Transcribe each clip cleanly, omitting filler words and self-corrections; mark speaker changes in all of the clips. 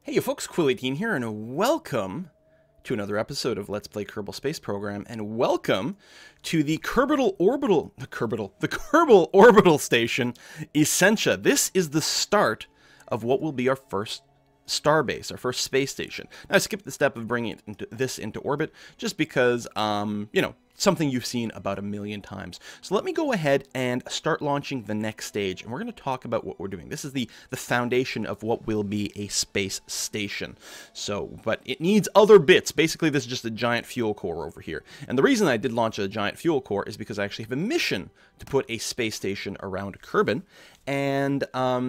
Speaker 1: Hey you folks, Quill18 here, and welcome to another episode of Let's Play Kerbal Space Program, and welcome to the Kerbal Orbital Station, Essentia. This is the start of what will be our first starbase, our first space station. Now, I skipped the step of bringing this into orbit, just because, you know, something you've seen about 1,000,000 times. So let me go ahead and start launching the next stage, and we're going to talk about what we're doing. This is the foundation of what will be a space station. So, but it needs other bits. Basically, this is just a giant fuel core over here. And the reason I did launch a giant fuel core is because I actually have a mission to put a space station around Kerbal, and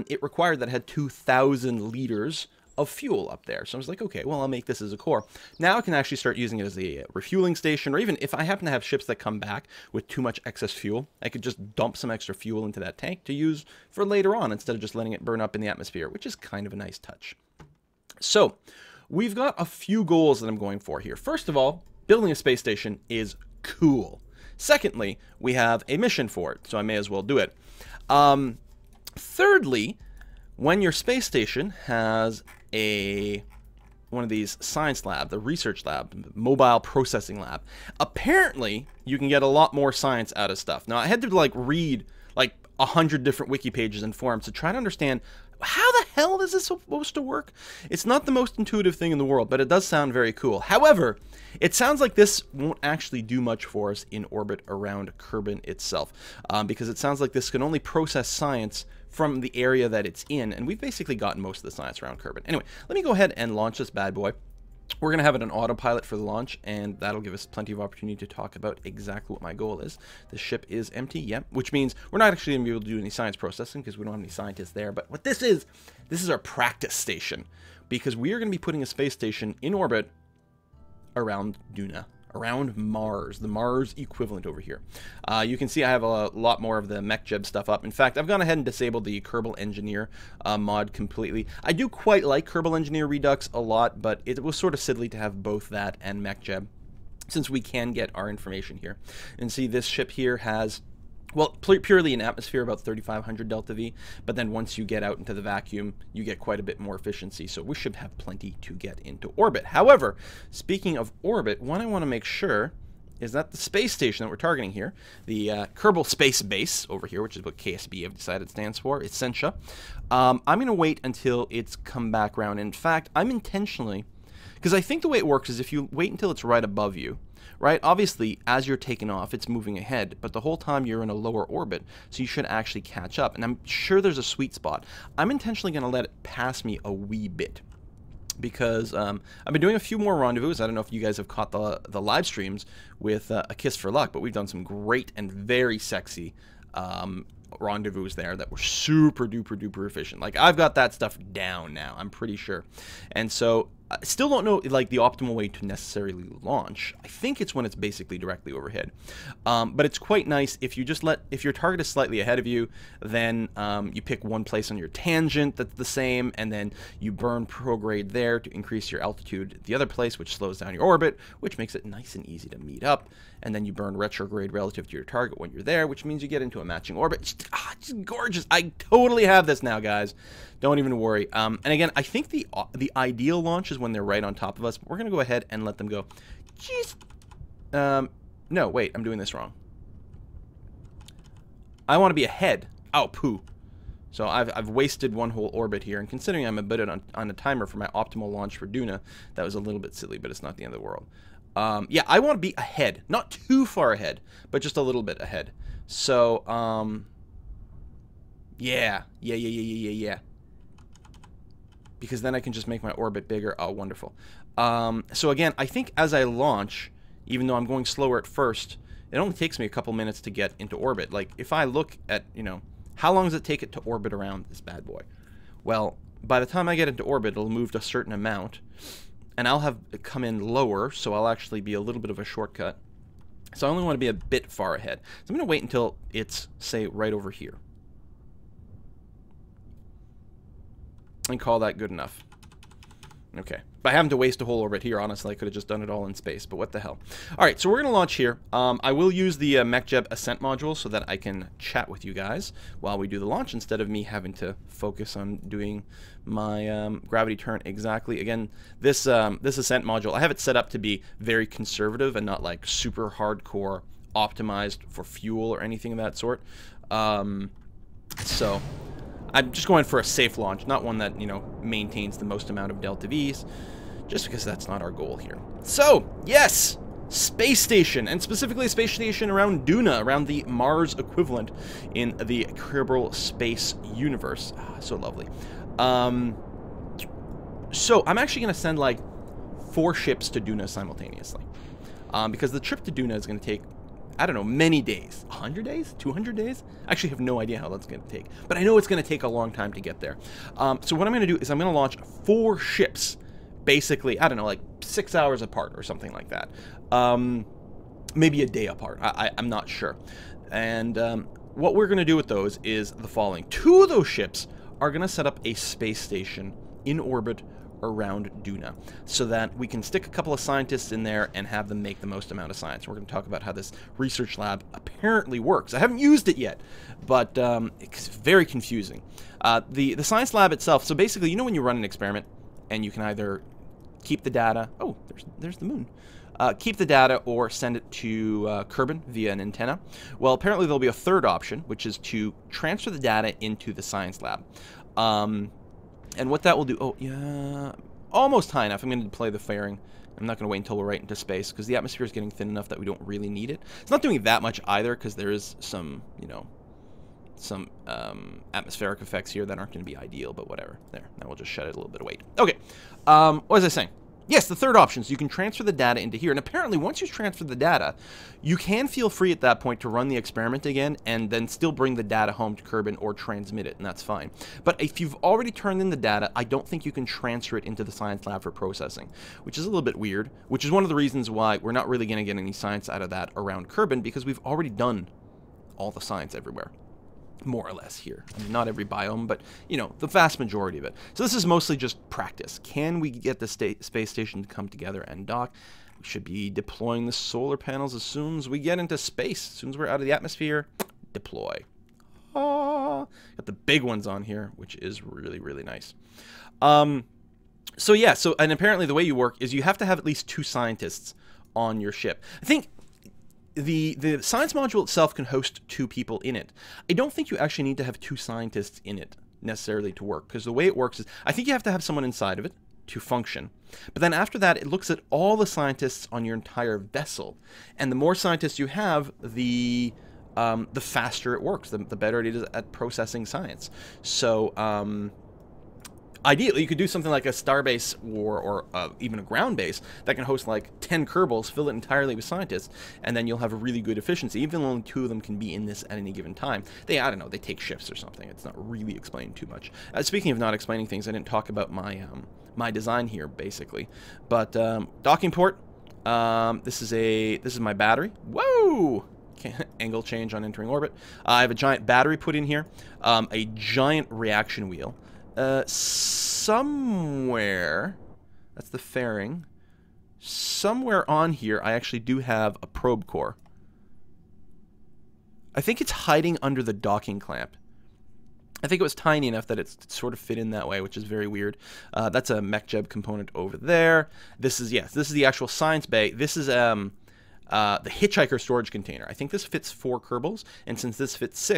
Speaker 1: it required that it had 2,000 liters of fuel up there. So I was like, okay, well, I'll make this as a core. Now I can actually start using it as a refueling station, or even if I happen to have ships that come back with too much excess fuel, I could just dump some extra fuel into that tank to use for later on instead of just letting it burn up in the atmosphere, which is kind of a nice touch. So we've got a few goals that I'm going for here. First of all, building a space station is cool. Secondly, we have a mission for it, so I may as well do it. Thirdly, when your space station has one of these science lab, the research lab, mobile processing lab, apparently you can get a lot more science out of stuff. Now, I had to read 100 different wiki pages and forums to try to understand how the hell is this supposed to work. It's not the most intuitive thing in the world, but it does sound very cool. However, it sounds like this won't actually do much for us in orbit around Kerbal itself, because it sounds like this can only process science from the area that it's in, and we've basically gotten most of the science around Kerbal. Anyway, let me go ahead and launch this bad boy. We're going to have it on autopilot for the launch, and that'll give us plenty of opportunity to talk about exactly what my goal is. The ship is empty, yep, which means we're not actually going to be able to do any science processing because we don't have any scientists there. But what this is our practice station, because we are going to be putting a space station in orbit around Duna, around Mars, the Mars equivalent over here. You can see I have a lot more of the MechJeb stuff up. In fact, I've gone ahead and disabled the Kerbal Engineer mod completely. I do quite like Kerbal Engineer Redux a lot, but it was sort of silly to have both that and MechJeb, since we can get our information here. And see, this ship here has, well, purely in atmosphere, about 3,500 delta V, but then once you get out into the vacuum, you get quite a bit more efficiency, so we should have plenty to get into orbit. However, speaking of orbit, what I want to make sure is that the space station that we're targeting here, the Kerbal Space Base over here, which is what KSB have decided stands for, Essentia, I'm going to wait until it's come back around. In fact, I'm intentionally, because I think the way it works is if you wait until it's right above you, right? Obviously, as you're taking off, it's moving ahead, but the whole time you're in a lower orbit, so you should actually catch up. And I'm sure there's a sweet spot. I'm intentionally going to let it pass me a wee bit, because I've been doing a few more rendezvous. I don't know if you guys have caught the live streams with A Kiss for Luck, but we've done some great and very sexy rendezvous there that were super duper duper efficient. Like, I've got that stuff down now, I'm pretty sure. And so I still don't know the optimal way to necessarily launch. I think it's when it's basically directly overhead. But it's quite nice if you just if your target is slightly ahead of you, then you pick one place on your tangent that's the same, and then you burn prograde there to increase your altitude at the other place, which slows down your orbit, which makes it nice and easy to meet up. And then you burn retrograde relative to your target when you're there, which means you get into a matching orbit. Just gorgeous. I totally have this now, guys. Don't even worry. And again, I think the ideal launch is when they're right on top of us. But we're going to go ahead and let them go. Jeez. No, wait. I'm doing this wrong. I want to be ahead. Oh, poo. So I've wasted one whole orbit here. And considering I'm a bit on a timer for my optimal launch for Duna, that was a little bit silly, but it's not the end of the world. Yeah, I want to be ahead. Not too far ahead, but just a little bit ahead. So, yeah. Because then I can just make my orbit bigger. Oh, wonderful. So again, I think as I launch, even though I'm going slower at first, it only takes me a couple minutes to get into orbit. Like, if I look at, you know, how long does it take it to orbit around this bad boy? Well, by the time I get into orbit, it'll move a certain amount, and I'll have it come in lower, so I'll actually be a little bit of a shortcut. So I only want to be a bit far ahead. So I'm going to wait until it's, say, right over here, and call that good enough. Okay. But I having to waste a whole orbit here, honestly, I could have just done it all in space, but what the hell. Alright, so we're going to launch here. I will use the MechJeb Ascent module so that I can chat with you guys while we do the launch, instead of me having to focus on doing my gravity turn exactly. Again, this Ascent module, I have it set up to be very conservative and not like super hardcore optimized for fuel or anything of that sort. So I'm just going for a safe launch, not one that, you know, maintains the most amount of delta V's, just because that's not our goal here. So, yes, space station, and specifically a space station around Duna, around the Mars equivalent in the Kerbal space universe. Ah, so lovely. So I'm actually going to send like 4 ships to Duna simultaneously, because the trip to Duna is going to take, I don't know, many days. 100 days? 200 days? I actually have no idea how that's going to take. But I know it's going to take a long time to get there. So what I'm going to do is I'm going to launch 4 ships, basically, I don't know, like 6 hours apart or something like that. Maybe a day apart. I'm not sure. And what we're going to do with those is the following. 2 of those ships are going to set up a space station in orbit around Duna, so that we can stick a couple of scientists in there and have them make the most amount of science. We're going to talk about how this research lab apparently works. I haven't used it yet, but it's very confusing. The science lab itself, so basically, you know when you run an experiment and you can either keep the data, oh, there's the moon, keep the data or send it to Kerbal via an antenna. Well, apparently there'll be a third option, which is to transfer the data into the science lab. And what that will do... Oh, yeah... Almost high enough. I'm going to deploy the fairing. I'm not going to wait until we're right into space, because the atmosphere is getting thin enough that we don't really need it. It's not doing that much either, because there is some, you know, some atmospheric effects here that aren't going to be ideal, but whatever. There. Now we'll just shed it a little bit of weight. Okay. What was I saying? Yes, the third option is you can transfer the data into here. And apparently, once you transfer the data, you can feel free at that point to run the experiment again and then still bring the data home to Kerbal or transmit it, and that's fine. But if you've already turned in the data, I don't think you can transfer it into the science lab for processing, which is a little bit weird, which is one of the reasons why we're not really going to get any science out of that around Kerbal, because we've already done all the science everywhere. More or less here. I mean, not every biome, but, you know, the vast majority of it. So this is mostly just practice. Can we get the space station to come together and dock? We should be deploying the solar panels as soon as we get into space. As soon as we're out of the atmosphere, deploy. Got the big ones on here, which is really, really nice. So yeah, and apparently the way you work is you have to have at least 2 scientists on your ship. I think the science module itself can host 2 people in it. I don't think you actually need to have 2 scientists in it necessarily to work, because the way it works is I think you have to have someone inside of it to function. But then after that, it looks at all the scientists on your entire vessel, and the more scientists you have, the faster it works, the better it is at processing science. So ideally, you could do something like a starbase or even a ground base that can host like 10 Kerbals, fill it entirely with scientists, and then you'll have a really good efficiency. Even only 2 of them can be in this at any given time. I don't know, they take shifts or something. It's not really explained too much. Speaking of not explaining things, I didn't talk about my my design here, basically. But docking port. This is my battery. Whoa! Angle change on entering orbit. I have a giant battery put in here. A giant reaction wheel. Somewhere, that's the fairing, somewhere on here I actually do have a probe core. I think it's hiding under the docking clamp. I think it was tiny enough that it sort of fit in that way, which is very weird. That's a MechJeb component over there. This is the actual science bay. This is the hitchhiker storage container. I think this fits 4 Kerbals, and since this fits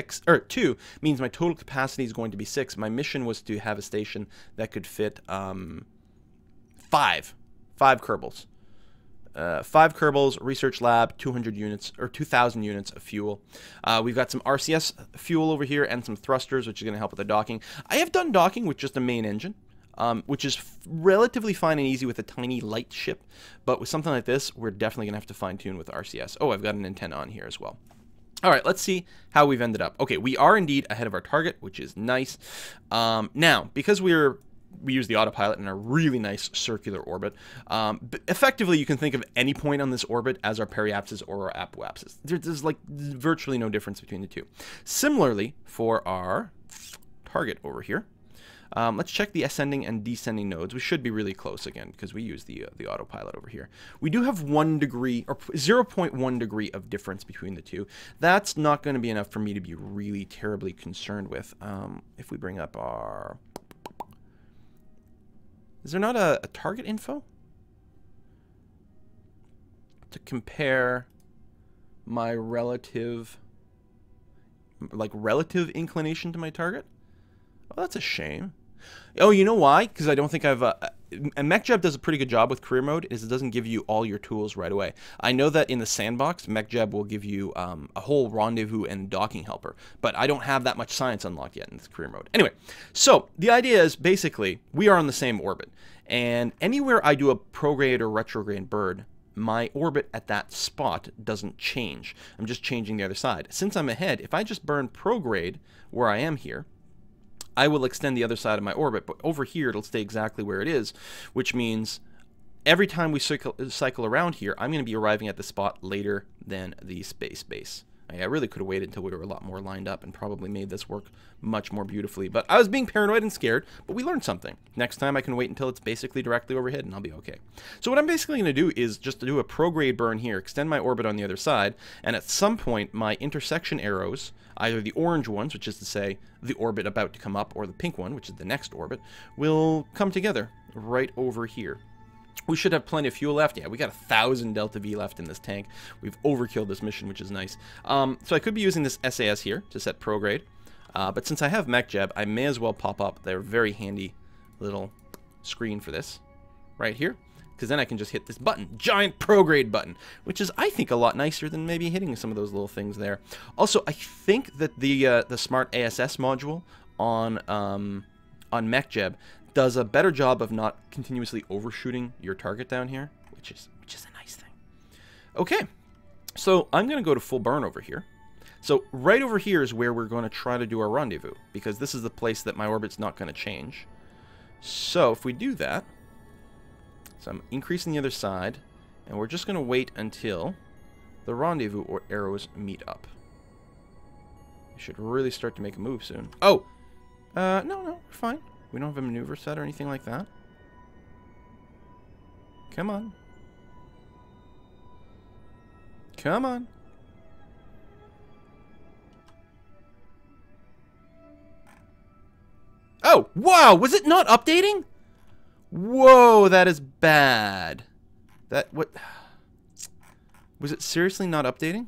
Speaker 1: 2, means my total capacity is going to be 6. My mission was to have a station that could fit 5 Kerbals. 5 Kerbals, research lab, 200 units, or 2,000 units of fuel. We've got some RCS fuel over here and some thrusters, which is going to help with the docking. I have done docking with just a main engine. Which is relatively fine and easy with a tiny light ship, but with something like this, we're definitely going to have to fine-tune with RCS. Oh, I've got an antenna on here as well. All right, let's see how we've ended up. Okay, we are indeed ahead of our target, which is nice. Now, because we use the autopilot in a really nice circular orbit, effectively you can think of any point on this orbit as our periapsis or our apoapsis. There's like virtually no difference between the two. Similarly, for our target over here, Let's check the ascending and descending nodes. We should be really close again because we use the autopilot over here. We do have 1 degree or 0.1 degree of difference between the two. That's not going to be enough for me to be really terribly concerned with. If we bring up our... Is there not a target info? To compare my relative inclination to my target? Oh, that's a shame. Oh, you know why? Because I don't think I've... and MechJeb does a pretty good job with career mode, is it doesn't give you all your tools right away. I know that in the sandbox, MechJeb will give you a whole rendezvous and docking helper, but I don't have that much science unlocked yet in this career mode. Anyway, so the idea is basically we are on the same orbit, and anywhere I do a prograde or retrograde burn, my orbit at that spot doesn't change. I'm just changing the other side. Since I'm ahead, if I just burn prograde where I am here, I will extend the other side of my orbit, but over here it'll stay exactly where it is, which means every time we cycle around here, I'm going to be arriving at the spot later than the space base. I really could have waited until we were a lot more lined up and probably made this work much more beautifully. But I was being paranoid and scared, but we learned something. Next time I can wait until it's basically directly overhead and I'll be okay. So what I'm basically going to do is just to do a prograde burn here, extend my orbit on the other side, and at some point my intersection arrows, either the orange ones, which is to say the orbit about to come up, or the pink one, which is the next orbit, will come together right over here. We should have plenty of fuel left. Yeah, we got 1,000 Delta V left in this tank. We've overkilled this mission, which is nice. So I could be using this SAS here to set prograde. But since I have MechJeb, I may as well pop up their very handy little screen for this right here. Because then I can just hit this button, giant prograde button, which is, I think, a lot nicer than maybe hitting some of those little things there. Also, I think that the smart ASS module on MechJeb does a better job of not continuously overshooting your target down here, which is a nice thing. Okay, so I'm going to go to full burn over here. So right over here is where we're going to try to do our rendezvous, because this is the place that my orbit's not going to change. So if we do that, so I'm increasing the other side, and we're just going to wait until the rendezvous or arrows meet up. We should really start to make a move soon. Oh! No, we're fine. We don't have a maneuver set or anything like that. Come on. Come on. Oh, wow! Was it not updating? Whoa, that is bad. What? Was it seriously not updating?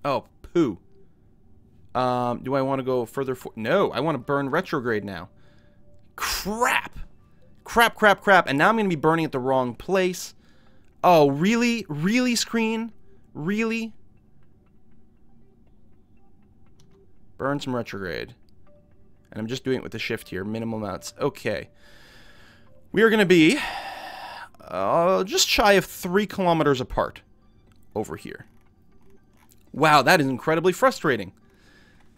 Speaker 1: Oh, poo. Do I want to go further? No, I want to burn retrograde now. Crap. Crap. And now I'm going to be burning at the wrong place. Oh, really? Really, screen? Really? Burn some retrograde. And I'm just doing it with the shift here. Minimal amounts. Okay. We are going to be just shy of 3 kilometers apart over here. Wow, that is incredibly frustrating.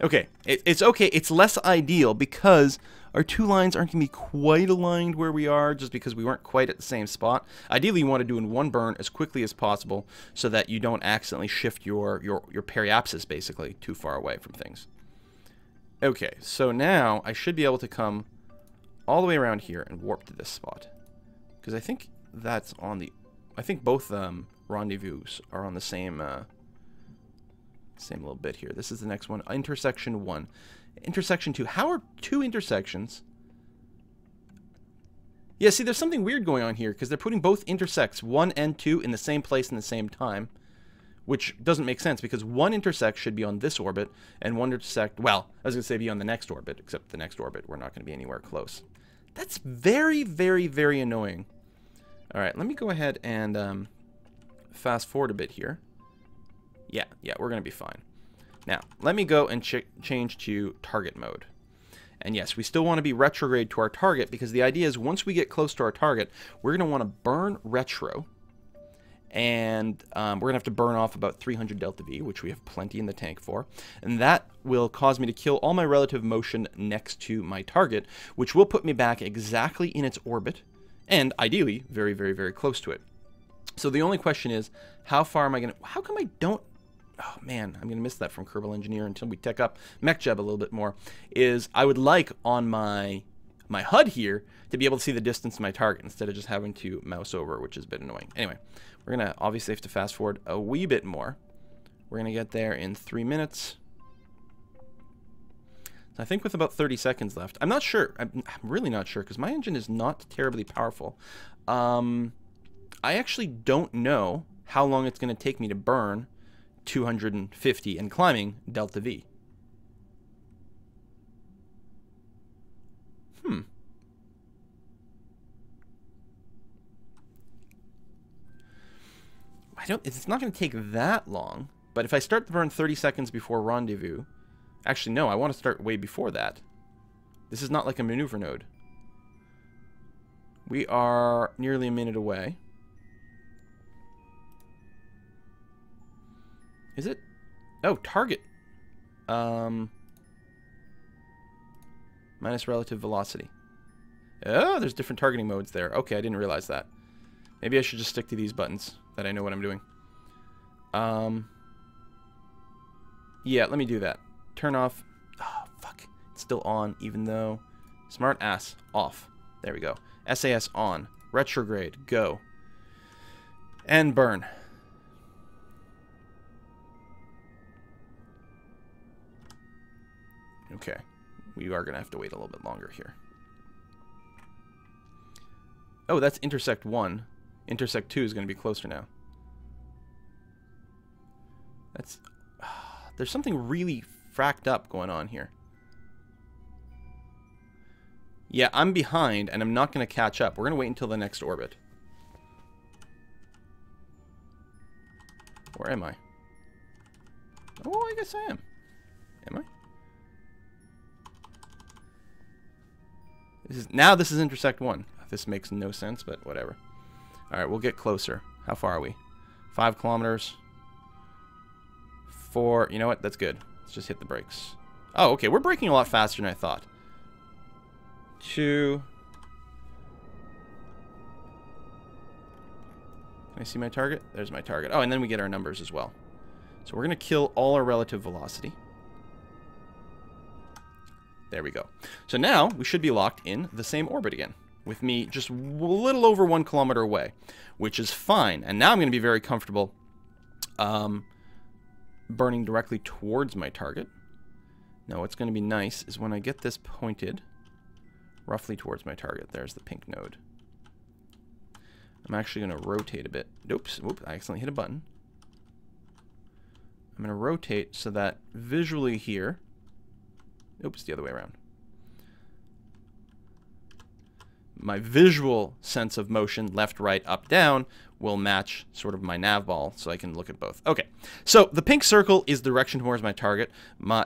Speaker 1: Okay, it's okay. It's less ideal because our two lines aren't going to be quite aligned where we are just because we weren't quite at the same spot. Ideally, you want to do in one burn as quickly as possible so that you don't accidentally shift your periapsis basically too far away from things. Okay, so now I should be able to come all the way around here and warp to this spot. Because I think that's on the... I think both rendezvous are on the same... same little bit here. This is the next one. Intersection 1. Intersection 2. How are 2 intersections? Yeah, see, there's something weird going on here because they're putting both intersects 1 and 2 in the same place in the same time, which doesn't make sense because one intersect should be on this orbit and one intersect, well, I was going to say be on the next orbit, except the next orbit we're not going to be anywhere close. That's very, very, very annoying. All right, let me go ahead and fast forward a bit here. Yeah, we're going to be fine. Now, let me go and change to target mode. And yes, we still want to be retrograde to our target because the idea is once we get close to our target, we're going to want to burn retro. And we're going to have to burn off about 300 Delta V, which we have plenty in the tank for. And that will cause me to kill all my relative motion next to my target, which will put me back exactly in its orbit. And ideally, very, very, very close to it. So the only question is, how far am I going to... How come I don't... oh man, I'm going to miss that from Kerbal Engineer until we tech up MechJeb a little bit more, is I would like on my HUD here to be able to see the distance to my target instead of just having to mouse over, which is a bit annoying. Anyway, we're going to obviously have to fast forward a wee bit more. We're going to get there in 3 minutes. So I think with about 30 seconds left. I'm not sure. I'm really not sure because my engine is not terribly powerful. I actually don't know how long it's going to take me to burn 250 and climbing Delta V. It's not going to take that long, but if I start to burn 30 seconds before rendezvous, actually no, I want to start way before that. This is not like a maneuver node. We are nearly a minute away. Is it? Oh, target. Minus relative velocity. Oh, there's different targeting modes there. Okay, I didn't realize that. Maybe I should just stick to these buttons that I know what I'm doing. Yeah, let me do that. Turn off. Oh, fuck. It's still on, even though... Smart ass. Off. There we go. SAS on. Retrograde. Go. And burn. Okay. We are going to have to wait a little bit longer here. Oh, that's intersect 1. Intersect 2 is going to be closer now. That's... there's something really fracked up going on here. Yeah, I'm behind, and I'm not going to catch up. We're going to wait until the next orbit. Where am I? Oh, I guess I am. Am I? This is intersect 1. This makes no sense, but whatever. Alright, we'll get closer. How far are we? 5 kilometers. 4. You know what? That's good. Let's just hit the brakes. Oh, okay. We're braking a lot faster than I thought. 2. Can I see my target? There's my target. Oh, and then we get our numbers as well. So we're going to kill all our relative velocity. There we go. So now we should be locked in the same orbit again, with me just a little over 1 kilometer away, which is fine. And now I'm going to be very comfortable burning directly towards my target. Now what's going to be nice is when I get this pointed roughly towards my target. There's the pink node. I'm actually going to rotate a bit. Oops, I accidentally hit a button. I'm going to rotate so that visually here... Oops, the other way around. My visual sense of motion, left, right, up, down, will match sort of my nav ball, so I can look at both. Okay, so the pink circle is the direction towards my target.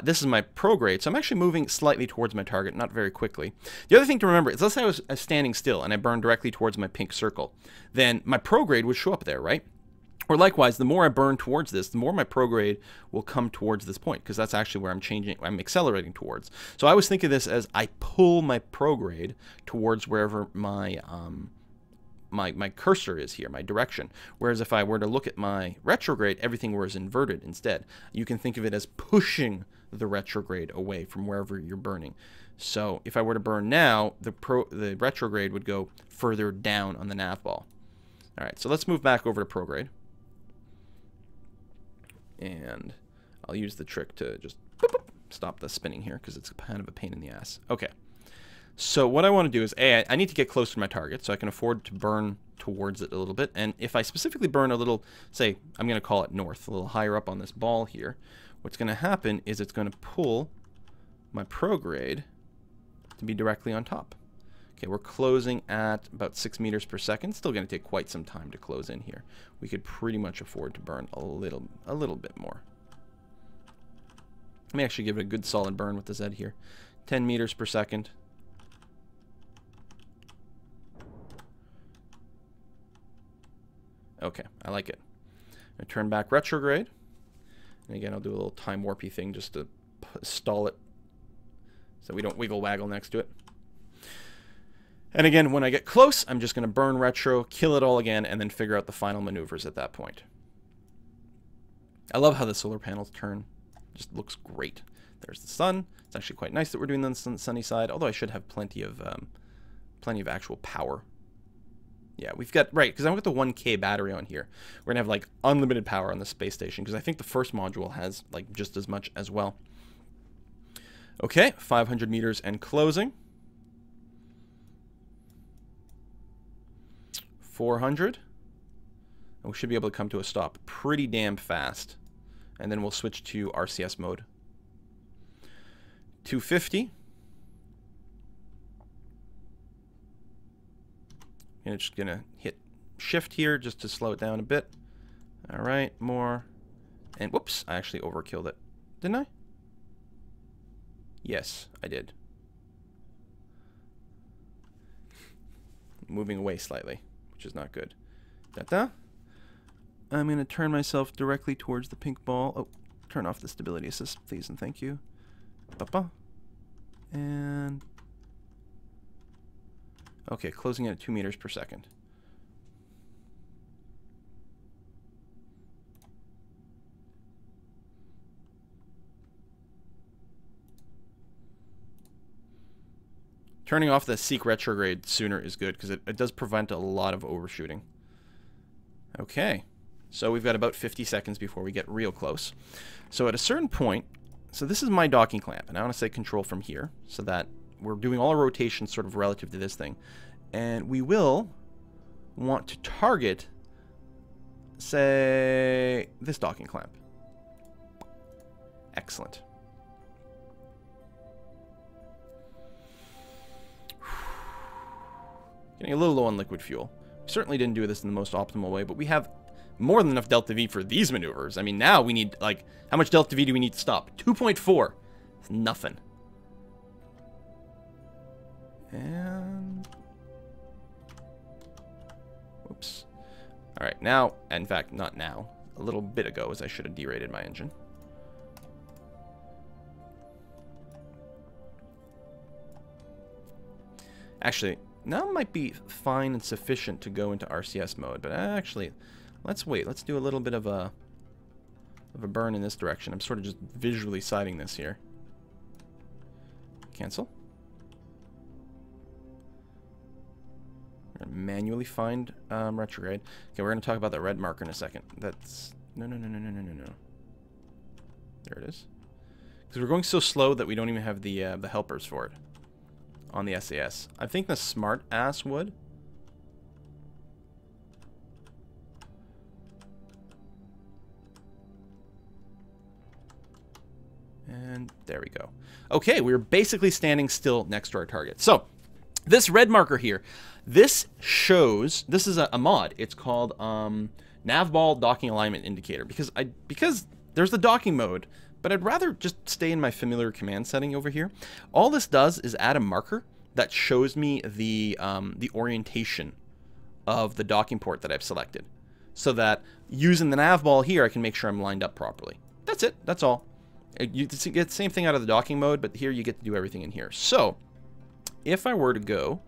Speaker 1: This is my prograde, so I'm actually moving slightly towards my target, not very quickly. The other thing to remember is, let's say I was standing still and I burned directly towards my pink circle, then my prograde would show up there, right? Or likewise, the more I burn towards this, the more my prograde will come towards this point, because that's actually where I'm accelerating towards. So I always think of this as I pull my prograde towards wherever my my cursor is here, my direction. Whereas if I were to look at my retrograde, everything was inverted instead. You can think of it as pushing the retrograde away from wherever you're burning. So if I were to burn now, the retrograde would go further down on the nav ball. All right, so let's move back over to prograde. And I'll use the trick to just boop, boop, stop the spinning here because it's kind of a pain in the ass. Okay. So what I want to do is, I need to get close to my target so I can afford to burn towards it a little bit. And if I specifically burn a little, say, I'm going to call it north, a little higher up on this ball here, what's going to happen is it's going to pull my prograde to be directly on top. Okay, we're closing at about 6 meters per second. Still going to take quite some time to close in here. We could pretty much afford to burn a little bit more. Let me actually give it a good solid burn with the Z here. 10 meters per second. Okay, I like it. I turn back retrograde. And again, I'll do a little time warpy thing just to stall it so we don't wiggle waggle next to it. And again, when I get close, I'm just going to burn retro, kill it all again, and then figure out the final maneuvers at that point. I love how the solar panels turn. Just looks great. There's the sun. It's actually quite nice that we're doing this on the sunny side, although I should have plenty of actual power. Yeah, we've got, right, because I've got the 1K battery on here. We're going to have, like, unlimited power on the space station, because I think the first module has, like, just as much as well. Okay, 500 meters and closing. 400. And we should be able to come to a stop pretty damn fast. And then we'll switch to RCS mode. 250. And it's just going to hit shift here just to slow it down a bit. All right, more. And whoops, I actually overkilled it. Didn't I? Yes, I did. Moving away slightly, which is not good. Da-da. I'm going to turn myself directly towards the pink ball. Oh, turn off the stability assist, please, and thank you. Ba-ba. And... okay, closing in at 2 meters per second. Turning off the seek retrograde sooner is good, because it does prevent a lot of overshooting. Okay, so we've got about 50 seconds before we get real close. So at a certain point, so this is my docking clamp, and I want to say control from here, so that we're doing all our rotations sort of relative to this thing. And we will want to target, say, this docking clamp. Excellent. Getting a little low on liquid fuel. We certainly didn't do this in the most optimal way, but we have more than enough delta V for these maneuvers. I mean, now we need, like, how much delta V do we need to stop? 2.4. It's nothing. And... whoops. Alright, now, in fact, not now. A little bit ago, as I should have derated my engine. Actually, now might be fine and sufficient to go into RCS mode, but actually, let's wait. Let's do a little bit of a burn in this direction. I'm sort of just visually sighting this here. Cancel. We're gonna manually find retrograde. Okay, we're gonna talk about that red marker in a second. That's no. There it is. Because we're going so slow that we don't even have the helpers for it on the SAS. I think the smart ass would. And there we go. Okay, we're basically standing still next to our target. So, this red marker here, this shows, this is a mod. It's called Navball Docking Alignment Indicator. Because there's the docking mode, but I'd rather just stay in my familiar command setting over here. All this does is add a marker that shows me the orientation of the docking port that I've selected. So that using the navball here, I can make sure I'm lined up properly. That's it. That's all. You get the same thing out of the docking mode, but here you get to do everything in here. So, if I were to go,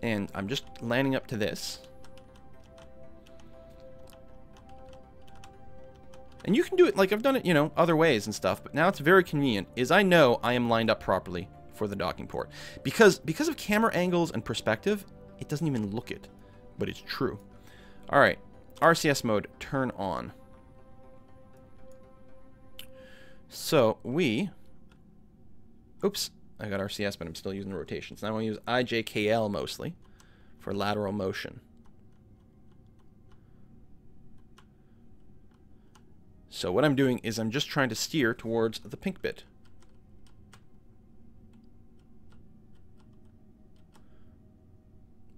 Speaker 1: and I'm just landing up to this, and you can do it, like I've done it, you know, other ways and stuff, but now it's very convenient, is I know I am lined up properly for the docking port. Because of camera angles and perspective, it doesn't even look it, but it's true. Alright, RCS mode, turn on. So, oops, I got RCS, but I'm still using the rotations. Now I want to use IJKL mostly for lateral motion. So what I'm doing is I'm just trying to steer towards the pink bit.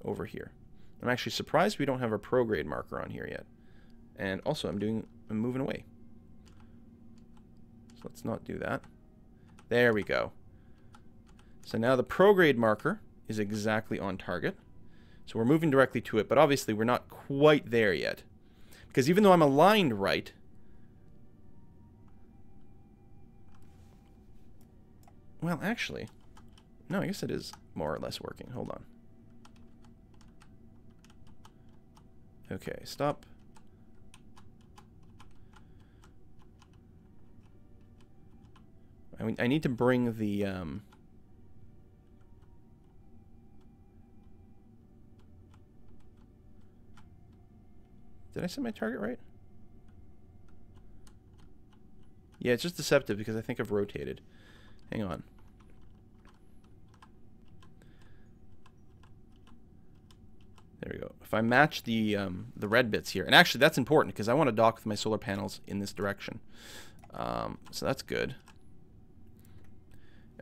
Speaker 1: Over here. I'm actually surprised we don't have a prograde marker on here yet. And also I'm moving away. So let's not do that. There we go. So now the prograde marker is exactly on target. So we're moving directly to it, but obviously we're not quite there yet. Because even though I'm aligned right, well, actually, no, I guess it is more or less working. Hold on. Okay, stop. I need to bring the... Did I set my target right? Yeah, it's just deceptive because I think I've rotated. Hang on. There we go. If I match the red bits here, and actually that's important because I want to dock with my solar panels in this direction. So that's good.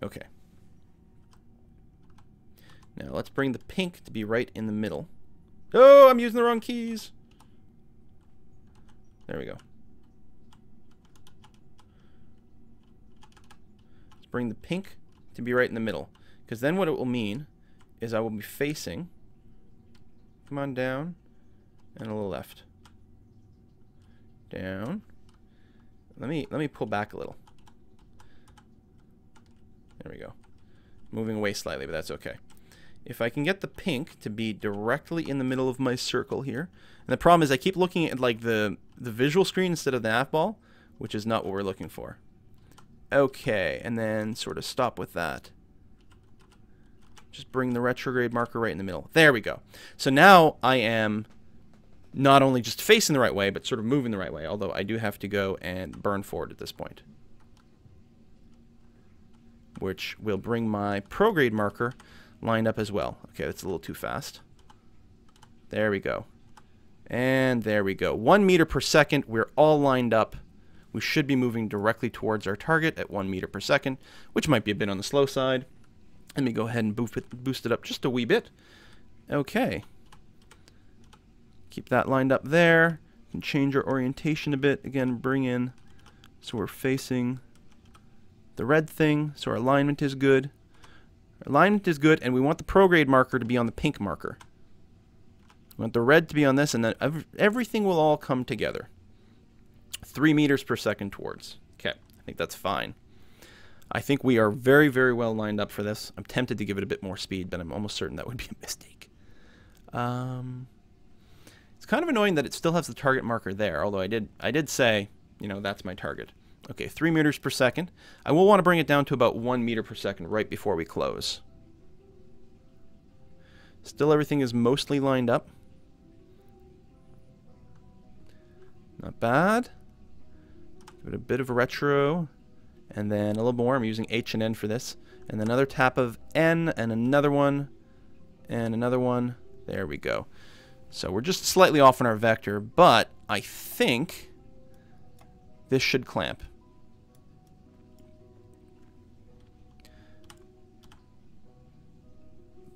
Speaker 1: Okay. Now let's bring the pink to be right in the middle. Oh, I'm using the wrong keys. There we go. Let's bring the pink to be right in the middle, because then what it will mean is I will be facing... Come on, down, and a little left. Down. Let me pull back a little. There we go. Moving away slightly, but that's okay. If I can get the pink to be directly in the middle of my circle here, and the problem is I keep looking at like the visual screen instead of the nav ball, which is not what we're looking for. Okay, and then sort of stop with that. Just bring the retrograde marker right in the middle. There we go. So now I am not only just facing the right way, but sort of moving the right way, although I do have to go and burn forward at this point, which will bring my prograde marker lined up as well. Okay, that's a little too fast. There we go. And there we go. 1 meter per second. We're all lined up. We should be moving directly towards our target at 1 meter per second, which might be a bit on the slow side. Let me go ahead and boost it up just a wee bit. Okay. Keep that lined up there. And change our orientation a bit. Again, bring in so we're facing the red thing, so our alignment is good. Our alignment is good, and we want the prograde marker to be on the pink marker. We want the red to be on this, and then everything will all come together. 3 meters per second towards. Okay, I think that's fine. I think we are very, very well lined up for this. I'm tempted to give it a bit more speed, but I'm almost certain that would be a mistake. It's kind of annoying that it still has the target marker there, although I did say, you know, that's my target. Okay, 3 meters per second. I will want to bring it down to about 1 meter per second right before we close. Still everything is mostly lined up. Not bad. Give it a bit of a retro. And then a little more. I'm using H and N for this. And then another tap of N, and another one, and another one. There we go. So we're just slightly off on our vector, but I think this should clamp.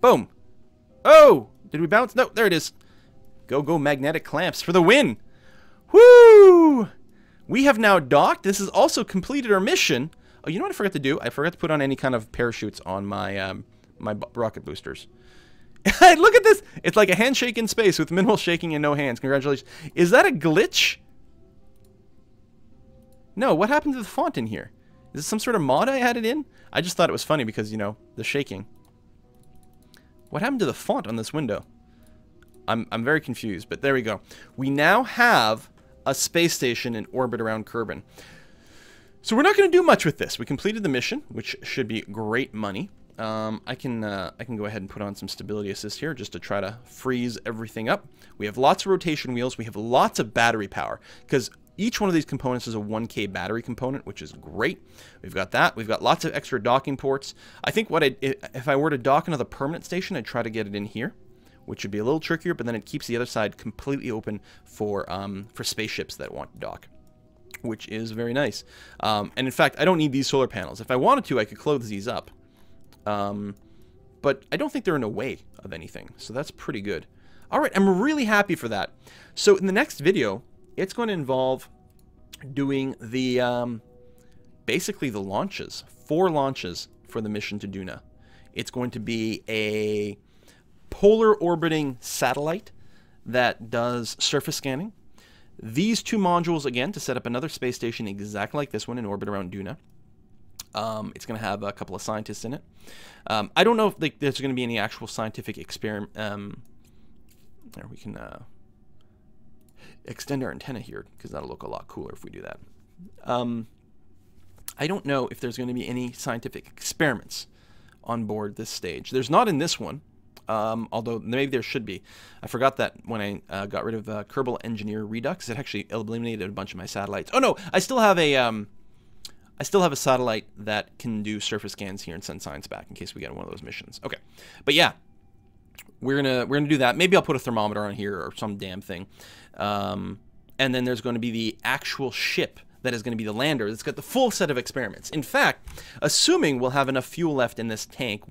Speaker 1: Boom. Oh! Did we bounce? No, there it is. Go, go, magnetic clamps for the win. Woo! We have now docked. This has also completed our mission. Oh, you know what I forgot to do? I forgot to put on any kind of parachutes on my my rocket boosters. Look at this. It's like a handshake in space with minimal shaking and no hands. Congratulations. Is that a glitch? No, what happened to the font in here? Is this some sort of mod I added in? I just thought it was funny because, you know, the shaking. What happened to the font on this window? I'm very confused, but there we go. We now have a space station in orbit around Kerbal. So we're not going to do much with this. We completed the mission, which should be great money. I can go ahead and put on some stability assist here just to try to freeze everything up. We have lots of rotation wheels. We have lots of battery power because each one of these components is a 1K battery component, which is great. We've got that. We've got lots of extra docking ports. I think if I were to dock another permanent station, I'd try to get it in here, which would be a little trickier, but then it keeps the other side completely open for spaceships that want to dock, which is very nice. And in fact, I don't need these solar panels. If I wanted to, I could close these up. But I don't think they're in a way of anything, so that's pretty good. All right, I'm really happy for that. So in the next video, it's going to involve doing the basically the launches, 4 launches for the mission to Duna. It's going to be a polar orbiting satellite that does surface scanning. These 2 modules, again, to set up another space station exactly like this one in orbit around Duna. It's going to have a couple of scientists in it. I don't know if there's going to be any actual scientific experiment. There, we can extend our antenna here because that'll look a lot cooler if we do that. I I don't know if there's going to be any scientific experiments on board this stage. There's not in this one, although maybe there should be. I forgot that when I got rid of Kerbal Engineer Redux, it actually eliminated a bunch of my satellites. Oh no, I still have a satellite that can do surface scans here and send science back in case we get one of those missions. Okay, but yeah, we're gonna do that. Maybe I'll put a thermometer on here or some damn thing, and then there's going to be the actual ship that is going to be the lander. It's got the full set of experiments. In fact, assuming we'll have enough fuel left in this tank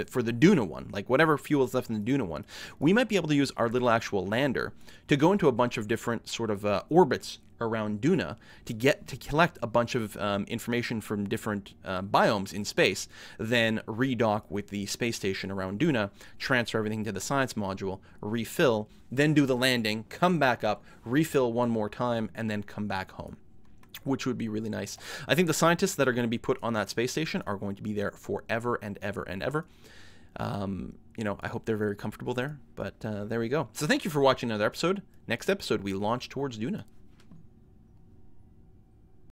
Speaker 1: for the Duna one, like whatever fuel is left in the Duna one, we might be able to use our little actual lander to go into a bunch of different sort of orbits around Duna to collect a bunch of information from different biomes in space, then redock with the space station around Duna, transfer everything to the science module, refill, then do the landing, come back up, refill one more time, and then come back home, which would be really nice. I think the scientists that are going to be put on that space station are going to be there forever and ever and ever. You know, I hope they're very comfortable there, but there we go. So thank you for watching another episode. Next episode, we launch towards Duna.